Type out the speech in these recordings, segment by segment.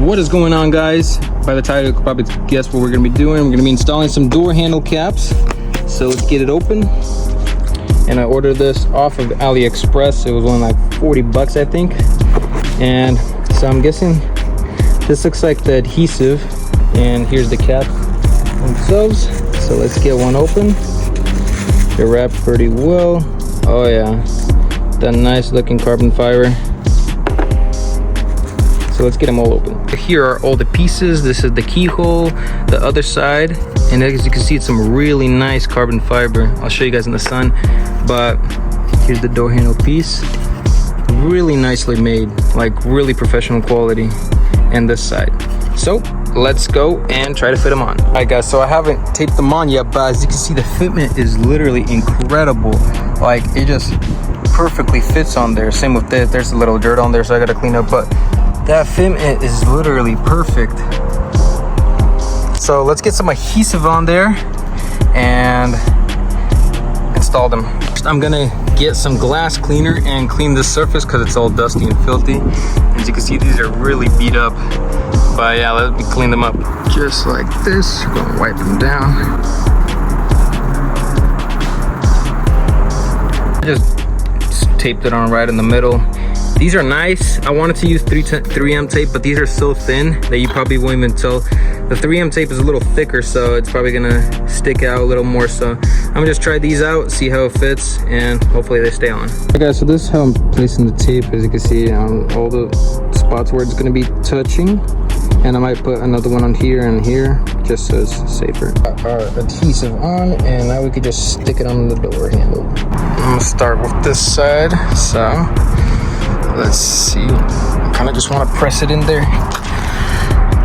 What is going on, guys? By the title you could probably guess what we're gonna be doing. We're gonna be installing some door handle caps. So let's get it open. And I ordered this off of AliExpress. It was only like 40 bucks, I think. And so I'm guessing this looks like the adhesive, and here's the cap themselves. So let's get one open. They're wrapped pretty well. Oh yeah, that nice looking carbon fiber. So let's get them all open. Here are all the pieces. This is the keyhole, the other side, and as you can see, it's some really nice carbon fiber. I'll show you guys in the sun, but here's the door handle piece. Really nicely made, like really professional quality. And this side. So let's go and try to fit them on. All right, guys, so I haven't taped them on yet, but as you can see, the fitment is literally incredible. Like, it just perfectly fits on there. Same with this. There's a little dirt on there, so I gotta clean up, but that fitment is literally perfect. So let's get some adhesive on there and install them. I'm gonna get some glass cleaner and clean this surface because it's all dusty and filthy. As you can see, these are really beat up. But yeah, let me clean them up just like this. We're gonna wipe them down. I just taped it on right in the middle. These are nice. I wanted to use 3M tape, but these are so thin that you probably won't even tell. The 3M tape is a little thicker, so it's probably gonna stick out a little more. So I'm gonna just try these out, see how it fits, and hopefully they stay on. Okay, guys, so this is how I'm placing the tape. As you can see, on all the spots where it's gonna be touching. And I might put another one on here and here, just so it's safer. Our adhesive on, and now we could just stick it on the door handle. I'm gonna start with this side. So let's see. I kind of just want to press it in there.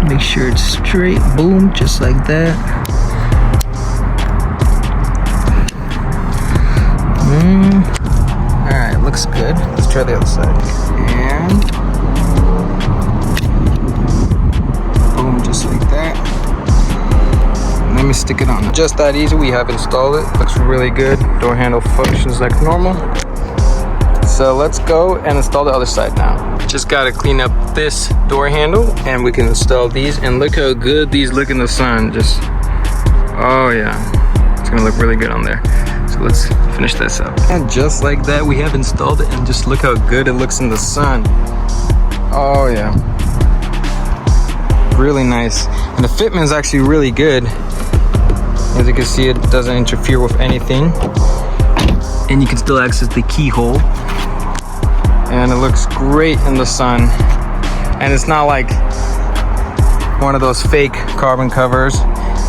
Make sure it's straight. Boom, just like that. All right, looks good. Let's try the other side. And boom, just like that. And let me stick it on. Just that easy. We have installed it. Looks really good. Door handle functions like normal. So let's go and install the other side now. Just gotta clean up this door handle and we can install these, and look how good these look in the sun. Just, oh yeah, it's gonna look really good on there. So let's finish this up. And just like that, we have installed it, and just look how good it looks in the sun. Oh yeah, really nice. And the fitment is actually really good. As you can see, it doesn't interfere with anything, and you can still access the keyhole. And it looks great in the sun, and it's not like one of those fake carbon covers.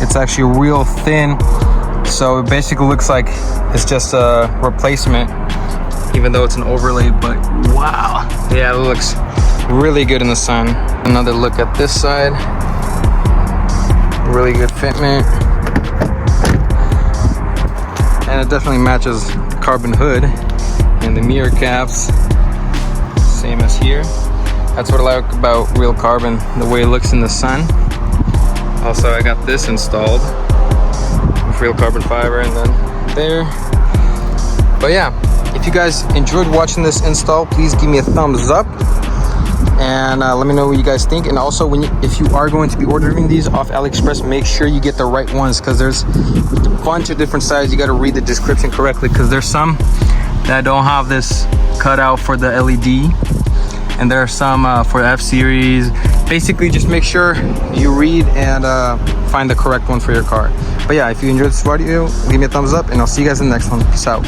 It's actually real thin, so it basically looks like it's just a replacement, even though it's an overlay. But wow, yeah, it looks really good in the sun. Another look at this side. Really good fitment, and it definitely matches the carbon hood and the mirror caps. Same as here. That's what I like about real carbon, the way it looks in the sun. Also, I got this installed with real carbon fiber, and then there. But yeah, if you guys enjoyed watching this install, please give me a thumbs up and let me know what you guys think. And also, if you are going to be ordering these off AliExpress, make sure you get the right ones, because there's a bunch of different sizes. You got to read the description correctly, because there's some that don't have this cutout for the LED, and there are some for F series. Basically, just make sure you read and find the correct one for your car. But yeah, if you enjoyed this video, give me a thumbs up, and I'll see you guys in the next one. Peace out.